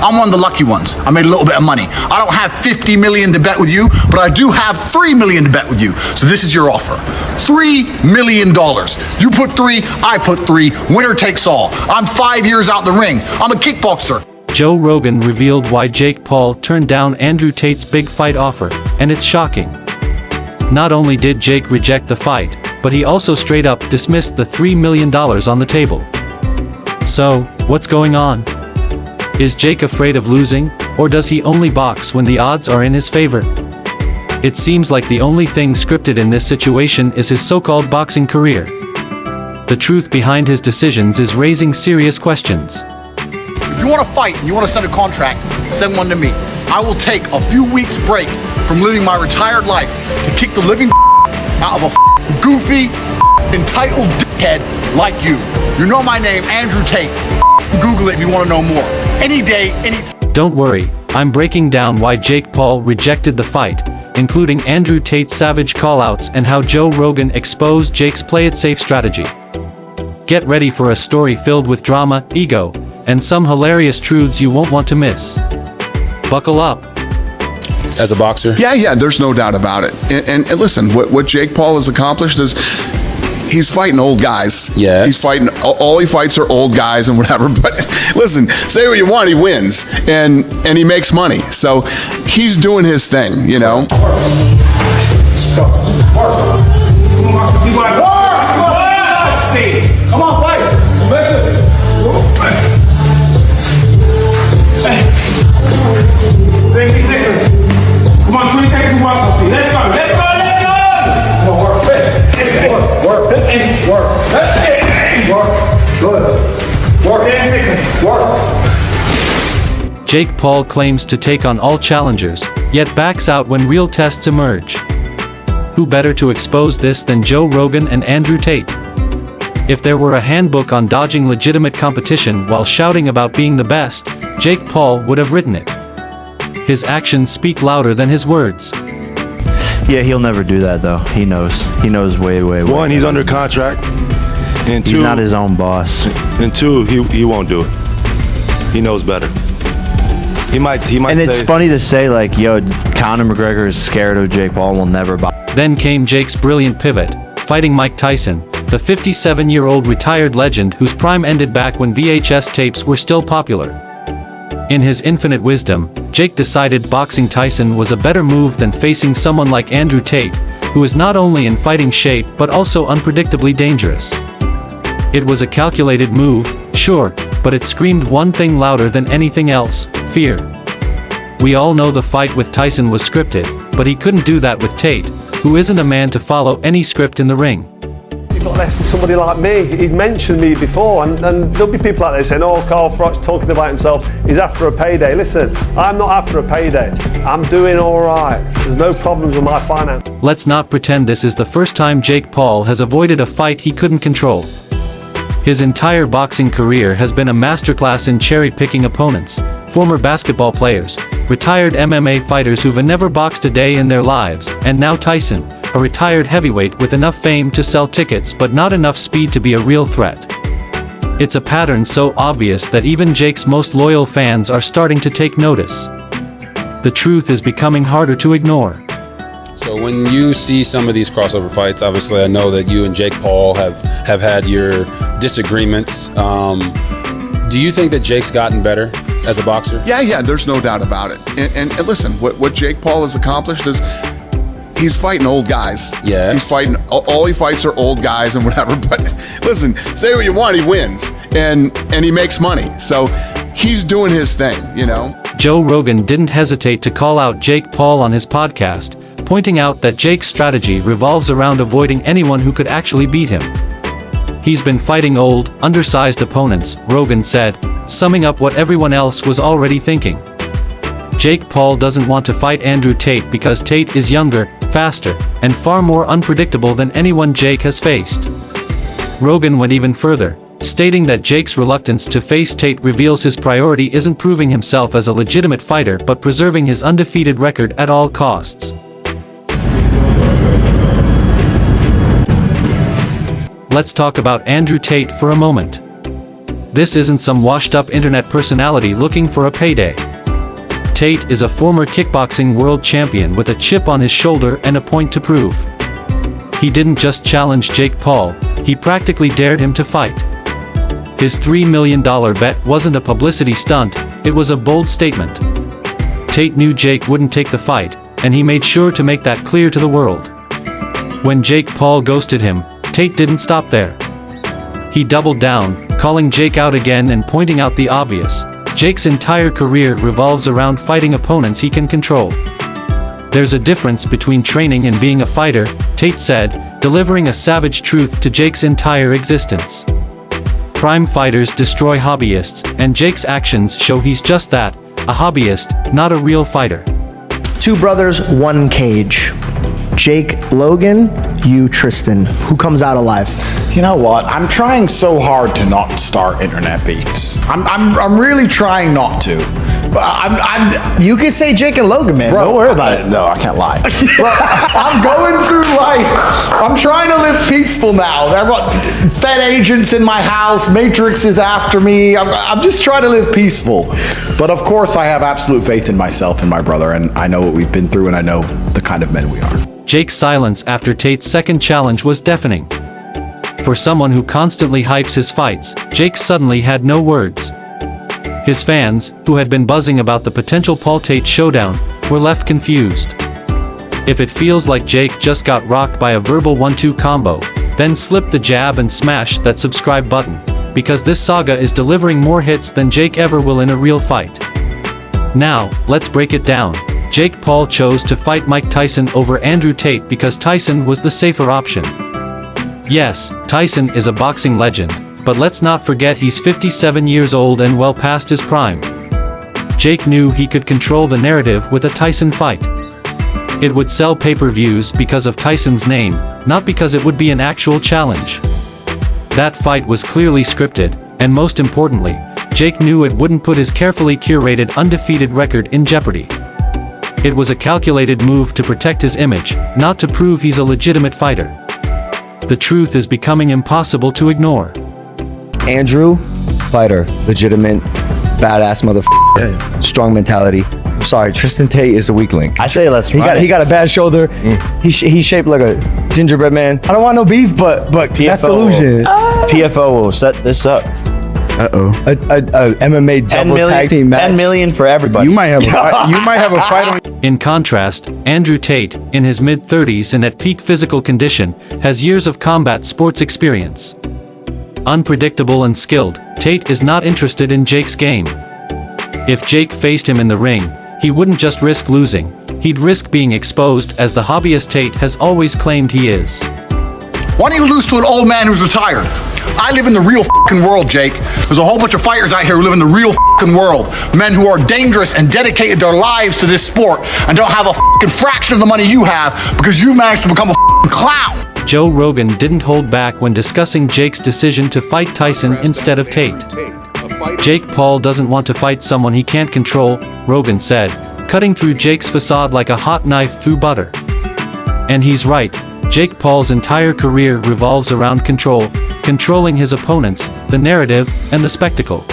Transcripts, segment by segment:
I'm one of the lucky ones. I made a little bit of money. I don't have 50 million to bet with you, but I do have 3 million to bet with you. So this is your offer. $3 million. You put 3, I put 3. Winner takes all. I'm 5 years out the ring. I'm a kickboxer. Joe Rogan revealed why Jake Paul turned down Andrew Tate's big fight offer, and it's shocking. Not only did Jake reject the fight, but he also straight up dismissed the $3 million on the table. So, what's going on? Is Jake afraid of losing, or does he only box when the odds are in his favor? It seems like the only thing scripted in this situation is his so-called boxing career. The truth behind his decisions is raising serious questions. If you want to fight and you want to send a contract, send one to me. I will take a few weeks break from living my retired life to kick the living out of a goofy, entitled dickhead like you. You know my name, Andrew Tate. Google it if you want to know more. Any day, any time. Don't worry, I'm breaking down why Jake Paul rejected the fight, including Andrew Tate's savage callouts and how Joe Rogan exposed Jake's play-it-safe strategy. Get ready for a story filled with drama, ego, and some hilarious truths you won't want to miss. Buckle up. As a boxer? Yeah, there's no doubt about it. And listen, what Jake Paul has accomplished is he's fighting old guys. Yes. He's fighting, all he fights are old guys and whatever. But listen, say what you want, he wins. And he makes money. So he's doing his thing, you know. Come on, fight. 20 seconds. Come on, 20 seconds to walk. Let's go. Come on, work. Good. 10 seconds. Jake Paul claims to take on all challengers, yet backs out when real tests emerge. Who better to expose this than Joe Rogan and Andrew Tate? If there were a handbook on dodging legitimate competition while shouting about being the best, Jake Paul would have written it. His actions speak louder than his words. Yeah, he'll never do that though. He knows. He knows way. One, he's under contract. And two, he's not his own boss. And two, he won't do it. He knows better. He might and say, it's funny to say like, yo, Conor McGregor is scared of Jake Paul, will never box. Then came Jake's brilliant pivot, fighting Mike Tyson, the 57-year-old retired legend whose prime ended back when VHS tapes were still popular. In his infinite wisdom, Jake decided boxing Tyson was a better move than facing someone like Andrew Tate, who is not only in fighting shape but also unpredictably dangerous. It was a calculated move, sure, but it screamed one thing louder than anything else: fear. We all know the fight with Tyson was scripted, but he couldn't do that with Tate, who isn't a man to follow any script in the ring. You've got left with somebody like me. He'd mentioned me before, and there'll be people out there saying, oh, Carl Froch's talking about himself, he's after a payday. Listen, I'm not after a payday. I'm doing all right. There's no problems with my finance. Let's not pretend this is the first time Jake Paul has avoided a fight he couldn't control. His entire boxing career has been a masterclass in cherry-picking opponents, former basketball players, retired MMA fighters who've never boxed a day in their lives, and now Tyson, a retired heavyweight with enough fame to sell tickets but not enough speed to be a real threat. It's a pattern so obvious that even Jake's most loyal fans are starting to take notice. The truth is becoming harder to ignore. So when you see some of these crossover fights, obviously I know that you and Jake Paul have had your disagreements. Do you think that Jake's gotten better as a boxer? Yeah, there's no doubt about it. And listen, what Jake Paul has accomplished is he's fighting old guys. Yes. He's fighting, all he fights are old guys and whatever. But listen, say what you want, he wins. And he makes money. So he's doing his thing, you know. Joe Rogan didn't hesitate to call out Jake Paul on his podcast, pointing out that Jake's strategy revolves around avoiding anyone who could actually beat him. He's been fighting old, undersized opponents, Rogan said, summing up what everyone else was already thinking. Jake Paul doesn't want to fight Andrew Tate because Tate is younger, faster, and far more unpredictable than anyone Jake has faced. Rogan went even further, stating that Jake's reluctance to face Tate reveals his priority isn't proving himself as a legitimate fighter but preserving his undefeated record at all costs. Let's talk about Andrew Tate for a moment. this isn't some washed-up internet personality looking for a payday. Tate is a former kickboxing world champion with a chip on his shoulder and a point to prove. He didn't just challenge Jake Paul, he practically dared him to fight. His $3 million bet wasn't a publicity stunt, it was a bold statement. Tate knew Jake wouldn't take the fight, and he made sure to make that clear to the world. When Jake Paul ghosted him, Tate didn't stop there. He doubled down, calling Jake out again and pointing out the obvious. Jake's entire career revolves around fighting opponents he can control. There's a difference between training and being a fighter, Tate said, delivering a savage truth to Jake's entire existence. Prime fighters destroy hobbyists, and Jake's actions show he's just that, a hobbyist, not a real fighter. Two brothers, one cage. Jake Logan, you Tristan. Who comes out alive? You know what? I'm trying so hard to not start internet beefs. I'm really trying not to. You could say Jake and Logan, man. Bro, don't worry about it. No, I can't lie. Bro, I'm going through life. I'm trying to live peaceful now. I've got Fed agents in my house. Matrix is after me. I'm just trying to live peaceful. But of course, I have absolute faith in myself and my brother, and I know what we've been through, and I know the kind of men we are. Jake's silence after Tate's second challenge was deafening. For someone who constantly hypes his fights, Jake suddenly had no words. His fans, who had been buzzing about the potential Paul-Tate showdown, were left confused. If it feels like Jake just got rocked by a verbal 1-2 combo, then slip the jab and smash that subscribe button, because this saga is delivering more hits than Jake ever will in a real fight. Now, let's break it down. Jake Paul chose to fight Mike Tyson over Andrew Tate because Tyson was the safer option. Yes, Tyson is a boxing legend, but let's not forget he's 57 years old and well past his prime. Jake knew he could control the narrative with a Tyson fight. It would sell pay-per-views because of Tyson's name, not because it would be an actual challenge. That fight was clearly scripted, and most importantly, Jake knew it wouldn't put his carefully curated undefeated record in jeopardy. It was a calculated move to protect his image, not to prove he's a legitimate fighter. The truth is becoming impossible to ignore. Andrew, fighter, legitimate, badass motherfucker, strong mentality. Sorry, Tristan Tate is a weak link. I say let's He got a bad shoulder. He's shaped like a gingerbread man. I don't want no beef, but that's delusion. PFO will set this up. A MMA double tag team match. 10 million for everybody. You might have a fight on. In contrast, Andrew Tate, in his mid-30s and at peak physical condition, has years of combat sports experience. Unpredictable and skilled, Tate is not interested in Jake's game. If Jake faced him in the ring, he wouldn't just risk losing, he'd risk being exposed as the hobbyist Tate has always claimed he is. Why don't you lose to an old man who's retired? I live in the real fucking world, Jake. There's a whole bunch of fighters out here who live in the real fucking world. Men who are dangerous and dedicated their lives to this sport and don't have a fucking fraction of the money you have because you managed to become a fucking clown. Joe Rogan didn't hold back when discussing Jake's decision to fight Tyson instead of Tate. Jake Paul doesn't want to fight someone he can't control, Rogan said, cutting through Jake's facade like a hot knife through butter. And he's right. Jake Paul's entire career revolves around controlling his opponents, the narrative, and the spectacle.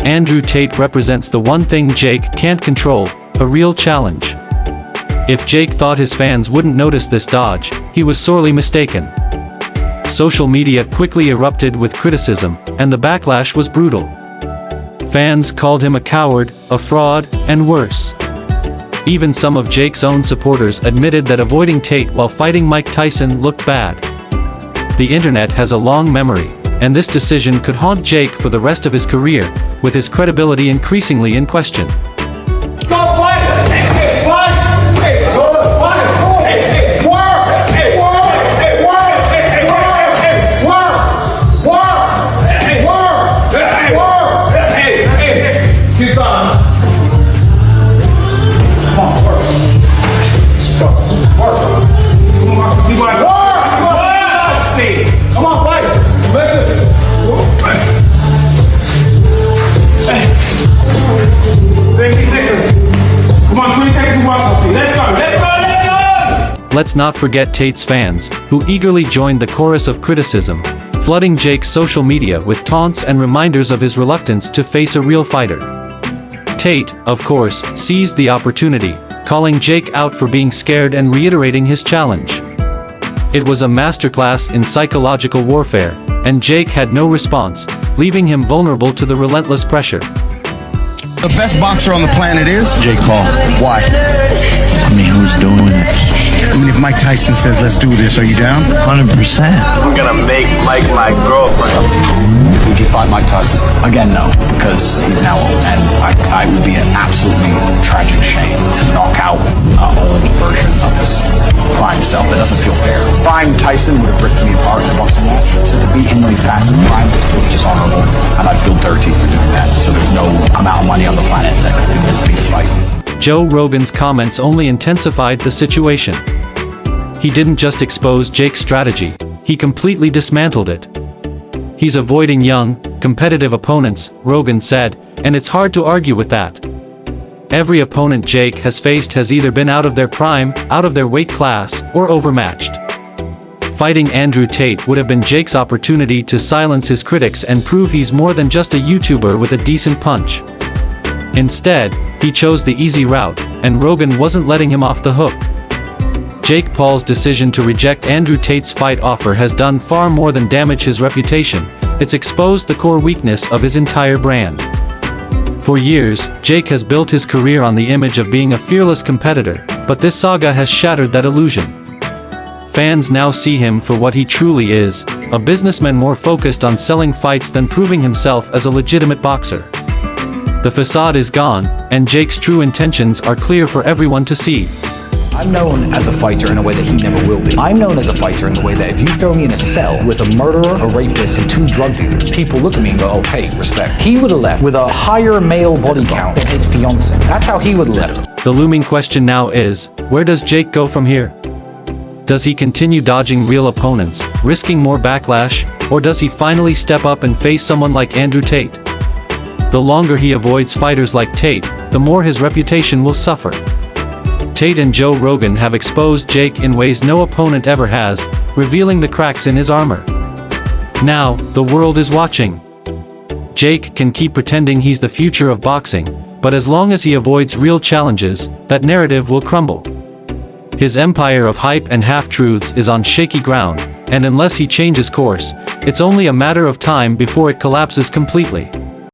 Andrew Tate represents the one thing Jake can't control, a real challenge. If Jake thought his fans wouldn't notice this dodge, he was sorely mistaken. Social media quickly erupted with criticism, and the backlash was brutal. Fans called him a coward, a fraud, and worse. Even some of Jake's own supporters admitted that avoiding Tate while fighting Mike Tyson looked bad. The internet has a long memory, and this decision could haunt Jake for the rest of his career, with his credibility increasingly in question. Let's not forget Tate's fans, who eagerly joined the chorus of criticism. flooding Jake's social media with taunts and reminders of his reluctance to face a real fighter. Tate, of course, seized the opportunity, calling Jake out for being scared and reiterating his challenge. It was a masterclass in psychological warfare, and Jake had no response, leaving him vulnerable to the relentless pressure. The best boxer on the planet is Jake Paul. why? I mean, who's doing it? I mean, if Mike Tyson says let's do this, are you down? 100%. I'm gonna make Mike my girlfriend. Would you fight Mike Tyson? Again, no, because he's now old, and I would be an absolutely tragic shame to knock out an old version of his prime self. It doesn't feel fair. Prime Tyson would have ripped me apart in a boxing match, so to beat him when he's past his prime feels dishonorable, and I'd feel dirty for doing that. So there's no amount of money on the planet that could convince me to fight. Joe Rogan's comments only intensified the situation. He didn't just expose Jake's strategy, he completely dismantled it. He's avoiding young, competitive opponents, Rogan said, and it's hard to argue with that. Every opponent Jake has faced has either been out of their prime, out of their weight class, or overmatched. Fighting Andrew Tate would have been Jake's opportunity to silence his critics and prove he's more than just a YouTuber with a decent punch. Instead, he chose the easy route, and Rogan wasn't letting him off the hook. Jake Paul's decision to reject Andrew Tate's fight offer has done far more than damage his reputation, it's exposed the core weakness of his entire brand. For years, Jake has built his career on the image of being a fearless competitor, but this saga has shattered that illusion. Fans now see him for what he truly is, a businessman more focused on selling fights than proving himself as a legitimate boxer. The facade is gone, and Jake's true intentions are clear for everyone to see. I'm known as a fighter in a way that he never will be. I'm known as a fighter in the way that if you throw me in a cell with a murderer, a rapist, and 2 drug dealers, people look at me and go, okay, respect. He would have left with a higher male body count than his fiancée. That's how he would have left. The looming question now is, where does Jake go from here? Does he continue dodging real opponents, risking more backlash, or does he finally step up and face someone like Andrew Tate? The longer he avoids fighters like Tate, the more his reputation will suffer. Tate and Joe Rogan have exposed Jake in ways no opponent ever has, revealing the cracks in his armor. Now, the world is watching. Jake can keep pretending he's the future of boxing, but as long as he avoids real challenges, that narrative will crumble. His empire of hype and half-truths is on shaky ground, and unless he changes course, it's only a matter of time before it collapses completely.